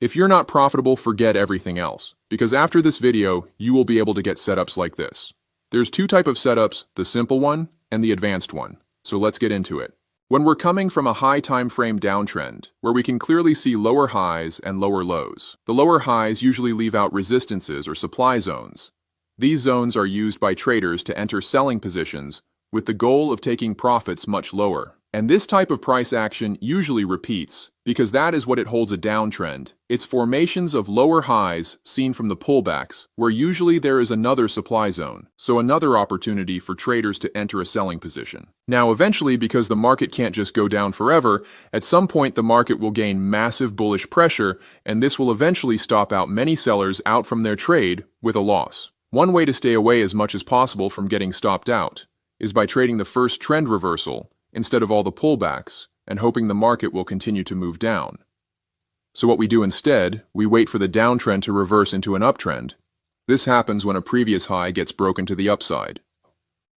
If you're not profitable, forget everything else, because after this video, you will be able to get setups like this. There's two types of setups, the simple one and the advanced one. So let's get into it. When we're coming from a high time frame downtrend, where we can clearly see lower highs and lower lows, the lower highs usually leave out resistances or supply zones. These zones are used by traders to enter selling positions with the goal of taking profits much lower. And this type of price action usually repeats because that is what it holds a downtrend. It's formations of lower highs seen from the pullbacks, where usually there is another supply zone, so another opportunity for traders to enter a selling position. Now, eventually, because the market can't just go down forever, at some point the market will gain massive bullish pressure, and this will eventually stop out many sellers out from their trade with a loss. One way to stay away as much as possible from getting stopped out is by trading the first trend reversal instead of all the pullbacks, and hoping the market will continue to move down. So what we do instead, we wait for the downtrend to reverse into an uptrend. This happens when a previous high gets broken to the upside.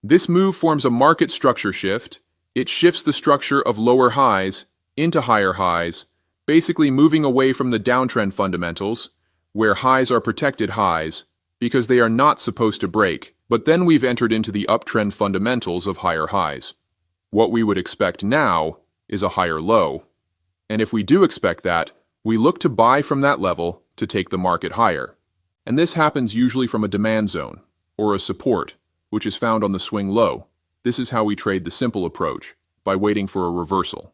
This move forms a market structure shift. It shifts the structure of lower highs into higher highs, basically moving away from the downtrend fundamentals, where highs are protected highs, because they are not supposed to break, but then we've entered into the uptrend fundamentals of higher highs. What we would expect now is a higher low. And if we do expect that, we look to buy from that level to take the market higher. And this happens usually from a demand zone, or a support, which is found on the swing low. This is how we trade the simple approach, by waiting for a reversal.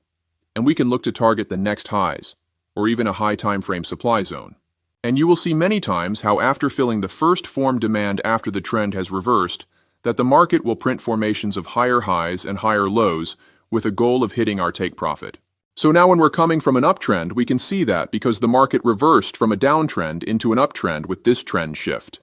And we can look to target the next highs, or even a high time frame supply zone. And you will see many times how after filling the first form demand after the trend has reversed, that the market will print formations of higher highs and higher lows with a goal of hitting our take profit. So now when we're coming from an uptrend, we can see that because the market reversed from a downtrend into an uptrend with this trend shift.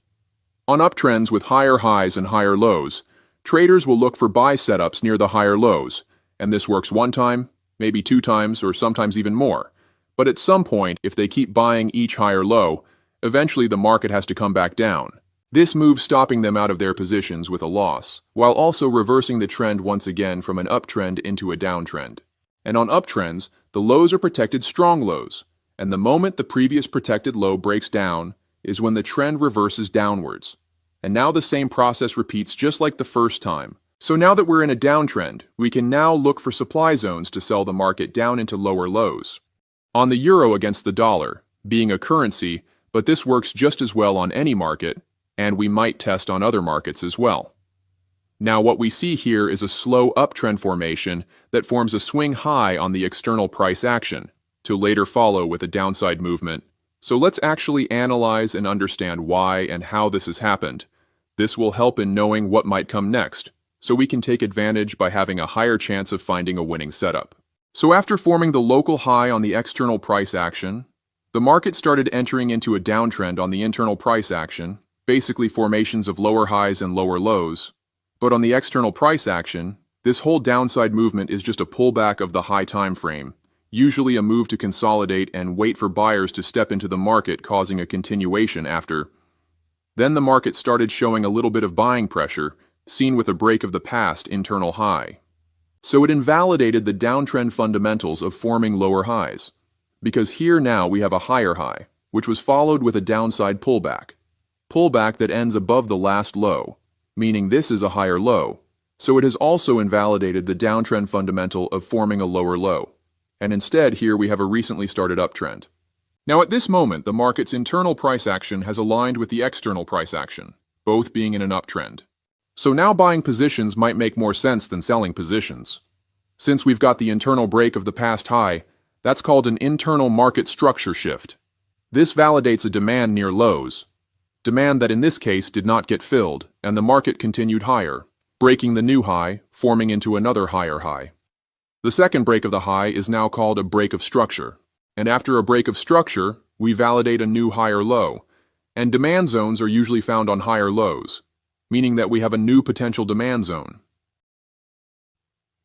On uptrends with higher highs and higher lows, traders will look for buy setups near the higher lows, and this works one time, maybe two times, or sometimes even more. But at some point, if they keep buying each higher low, eventually the market has to come back down. This move stopping them out of their positions with a loss, while also reversing the trend once again from an uptrend into a downtrend. And on uptrends, the lows are protected strong lows, and the moment the previous protected low breaks down is when the trend reverses downwards. And now the same process repeats just like the first time. So now that we're in a downtrend, we can now look for supply zones to sell the market down into lower lows. On the euro against the dollar, being a currency, but this works just as well on any market, and we might test on other markets as well. Now what we see here is a slow uptrend formation that forms a swing high on the external price action, to later follow with a downside movement. So let's actually analyze and understand why and how this has happened. This will help in knowing what might come next, so we can take advantage by having a higher chance of finding a winning setup. So after forming the local high on the external price action, the market started entering into a downtrend on the internal price action, basically formations of lower highs and lower lows. But on the external price action, this whole downside movement is just a pullback of the high time frame, usually a move to consolidate and wait for buyers to step into the market, causing a continuation after. Then the market started showing a little bit of buying pressure, seen with a break of the past internal high. So it invalidated the downtrend fundamentals of forming lower highs, because here now we have a higher high, which was followed with a downside pullback that ends above the last low, meaning this is a higher low. So it has also invalidated the downtrend fundamental of forming a lower low. And instead, here we have a recently started uptrend. Now at this moment, the market's internal price action has aligned with the external price action, both being in an uptrend. So now buying positions might make more sense than selling positions. Since we've got the internal break of the past high, that's called an internal market structure shift. This validates a demand near lows. Demand that in this case did not get filled, and the market continued higher, breaking the new high, forming into another higher high. The second break of the high is now called a break of structure, and after a break of structure, we validate a new higher low, and demand zones are usually found on higher lows, meaning that we have a new potential demand zone.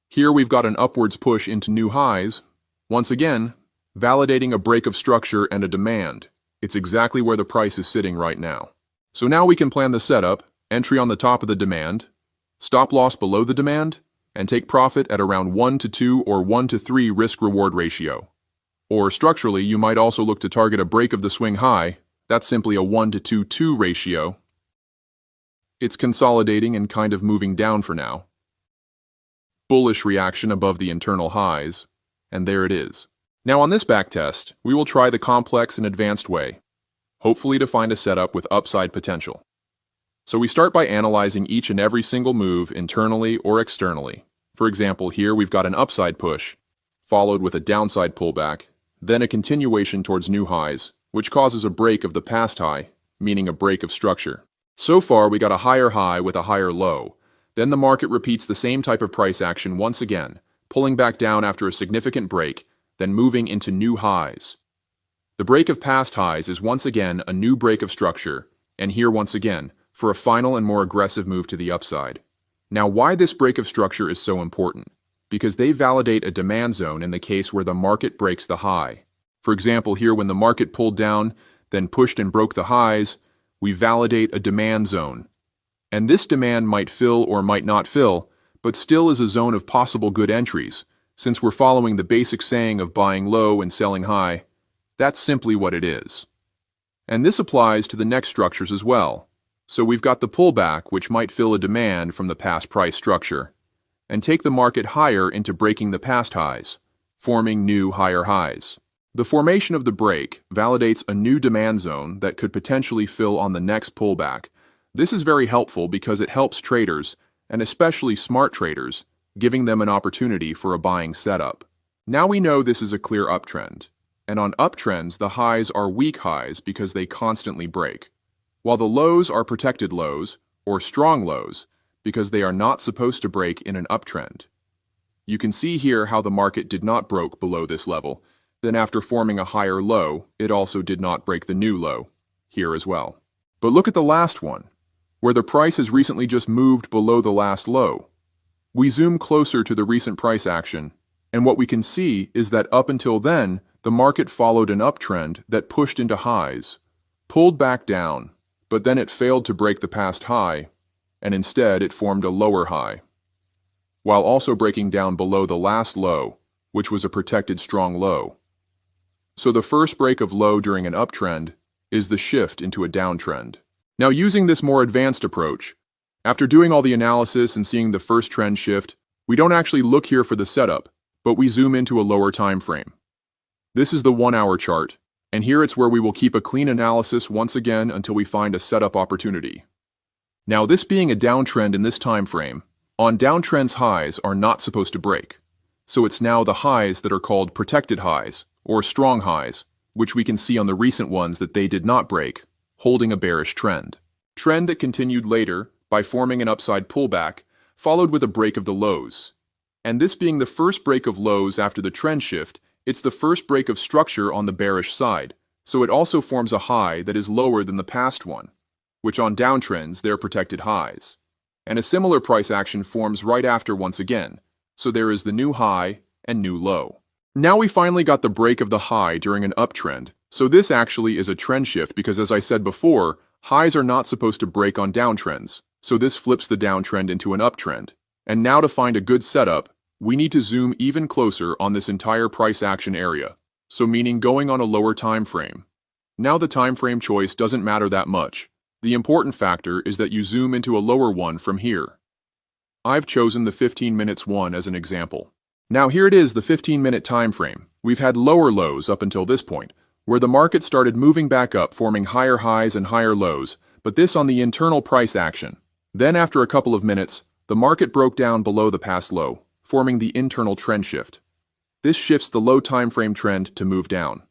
Here we've got an upwards push into new highs, once again, validating a break of structure and a demand. It's exactly where the price is sitting right now. So now we can plan the setup, entry on the top of the demand, stop loss below the demand, and take profit at around 1 to 2 or 1 to 3 risk-reward ratio. Or structurally, you might also look to target a break of the swing high. That's simply a 1:2 ratio. It's consolidating and kind of moving down for now. Bullish reaction above the internal highs, and there it is. Now on this backtest, we will try the complex and advanced way, hopefully to find a setup with upside potential. So we start by analyzing each and every single move internally or externally. For example, here we've got an upside push, followed with a downside pullback, then a continuation towards new highs, which causes a break of the past high, meaning a break of structure. So far, we got a higher high with a higher low. Then the market repeats the same type of price action once again, pulling back down after a significant break, then moving into new highs. The break of past highs is once again a new break of structure, and here once again, for a final and more aggressive move to the upside. Now, why this break of structure is so important? Because they validate a demand zone in the case where the market breaks the high. For example, here when the market pulled down, then pushed and broke the highs, we validate a demand zone. And this demand might fill or might not fill, but still is a zone of possible good entries, since we're following the basic saying of buying low and selling high. That's simply what it is. And this applies to the next structures as well. So we've got the pullback, which might fill a demand from the past price structure, and take the market higher into breaking the past highs, forming new higher highs. The formation of the break validates a new demand zone that could potentially fill on the next pullback. This is very helpful because it helps traders, and especially smart traders, giving them an opportunity for a buying setup. Now we know this is a clear uptrend, and on uptrends the highs are weak highs because they constantly break, while the lows are protected lows, or strong lows, because they are not supposed to break in an uptrend. You can see here how the market did not break below this level. Then after forming a higher low, it also did not break the new low, here as well. But look at the last one, where the price has recently just moved below the last low. We zoom closer to the recent price action, and what we can see is that up until then, the market followed an uptrend that pushed into highs, pulled back down, but then it failed to break the past high, and instead it formed a lower high, while also breaking down below the last low, which was a protected strong low. So the first break of low during an uptrend is the shift into a downtrend. Now using this more advanced approach, after doing all the analysis and seeing the first trend shift, we don't actually look here for the setup, but we zoom into a lower time frame. This is the 1 hour chart, and here it's where we will keep a clean analysis once again until we find a setup opportunity. Now this being a downtrend in this time frame, on downtrends highs are not supposed to break. So it's now the highs that are called protected highs, or strong highs, which we can see on the recent ones that they did not break, holding a bearish trend. Trend that continued later by forming an upside pullback, followed with a break of the lows. And this being the first break of lows after the trend shift, it's the first break of structure on the bearish side, so it also forms a high that is lower than the past one, which on downtrends they're protected highs. And a similar price action forms right after once again, so there is the new high and new low. Now we finally got the break of the high during an uptrend, so this actually is a trend shift because as I said before, highs are not supposed to break on downtrends, so this flips the downtrend into an uptrend. And now to find a good setup, we need to zoom even closer on this entire price action area, so meaning going on a lower time frame. Now the time frame choice doesn't matter that much. The important factor is that you zoom into a lower one from here. I've chosen the 15 minutes one as an example. Now here it is, the 15-minute time frame. We've had lower lows up until this point, where the market started moving back up, forming higher highs and higher lows, but this on the internal price action. Then after a couple of minutes, the market broke down below the past low, forming the internal trend shift. This shifts the low time frame trend to move down.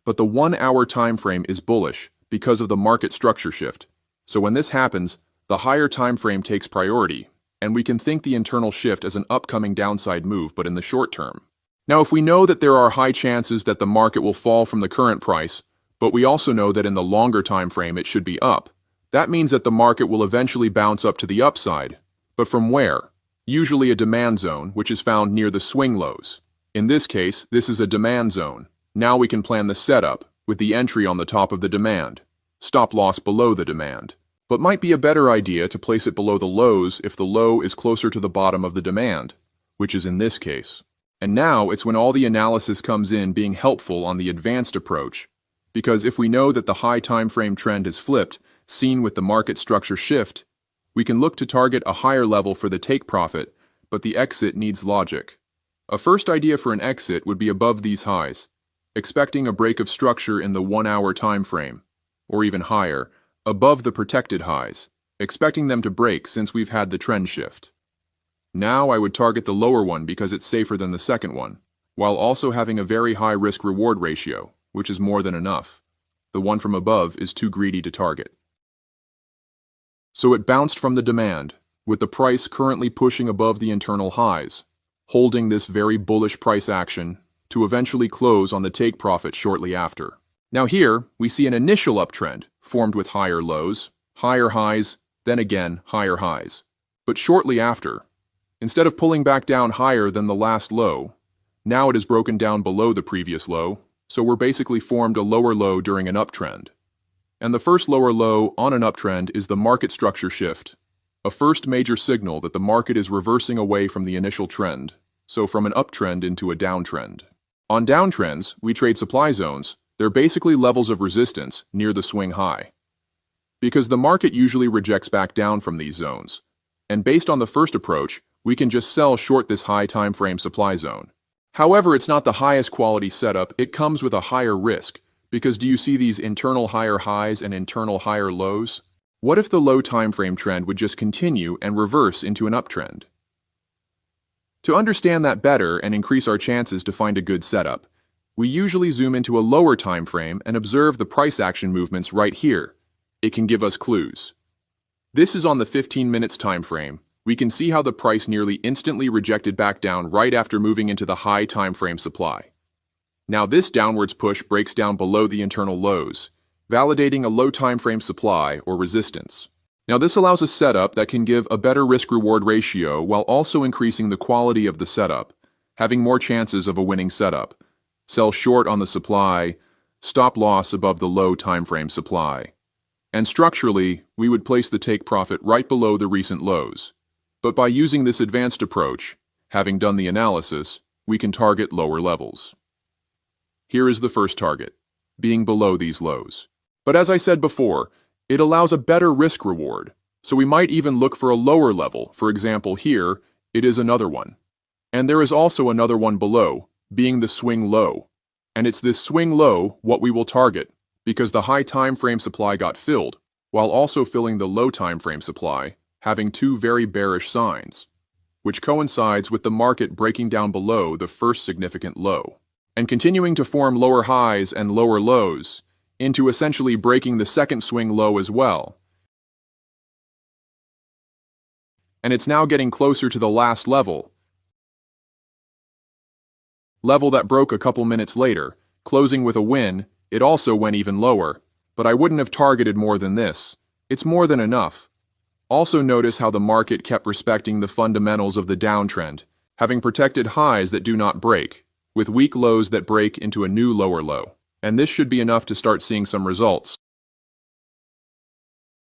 But the 1 hour time frame is bullish because of the market structure shift. So when this happens, the higher time frame takes priority, and we can think the internal shift as an upcoming downside move, but in the short term. Now, if we know that there are high chances that the market will fall from the current price, but we also know that in the longer time frame it should be up, that means that the market will eventually bounce up to the upside. But from where? Usually a demand zone, which is found near the swing lows. In this case, this is a demand zone. Now we can plan the setup with the entry on the top of the demand, stop loss below the demand. But might be a better idea to place it below the lows if the low is closer to the bottom of the demand, which is in this case. And now it's when all the analysis comes in being helpful on the advanced approach, because if we know that the high time frame trend has flipped, seen with the market structure shift, we can look to target a higher level for the take profit, but the exit needs logic. A first idea for an exit would be above these highs, expecting a break of structure in the 1 hour time frame, or even higher, above the protected highs, expecting them to break since we've had the trend shift. Now I would target the lower one because it's safer than the second one, while also having a very high risk-reward ratio, which is more than enough. The one from above is too greedy to target. So it bounced from the demand, with the price currently pushing above the internal highs, holding this very bullish price action to eventually close on the take profit shortly after. Now here, we see an initial uptrend formed with higher lows, higher highs, then again higher highs. But shortly after, instead of pulling back down higher than the last low, now it is broken down below the previous low, so we're basically formed a lower low during an uptrend. And the first lower low on an uptrend is the market structure shift, a first major signal that the market is reversing away from the initial trend, so from an uptrend into a downtrend. On downtrends, we trade supply zones. They're basically levels of resistance near the swing high, because the market usually rejects back down from these zones. And based on the first approach, we can just sell short this high time frame supply zone. However, it's not the highest quality setup. It comes with a higher risk, because do you see these internal higher highs and internal higher lows? What if the low time frame trend would just continue and reverse into an uptrend? To understand that better and increase our chances to find a good setup, we usually zoom into a lower time frame and observe the price action movements right here. It can give us clues. This is on the 15 minutes time frame. We can see how the price nearly instantly rejected back down right after moving into the high time frame supply. Now this downwards push breaks down below the internal lows, validating a low time frame supply or resistance. Now this allows a setup that can give a better risk-reward ratio while also increasing the quality of the setup, having more chances of a winning setup. Sell short on the supply, stop loss above the low time frame supply. And structurally, we would place the take profit right below the recent lows. But by using this advanced approach, having done the analysis, we can target lower levels. Here is the first target, being below these lows. But as I said before, it allows a better risk reward, so we might even look for a lower level. For example, here, it is another one. And there is also another one below, being the swing low. And it's this swing low what we will target, because the high time frame supply got filled, while also filling the low time frame supply, having two very bearish signs, which coincides with the market breaking down below the first significant low, and continuing to form lower highs and lower lows, into essentially breaking the second swing low as well. And it's now getting closer to the last level that broke a couple minutes later, closing with a win. It also went even lower, but I wouldn't have targeted more than this. It's more than enough. Also notice how the market kept respecting the fundamentals of the downtrend, having protected highs that do not break, with weak lows that break into a new lower low. And this should be enough to start seeing some results.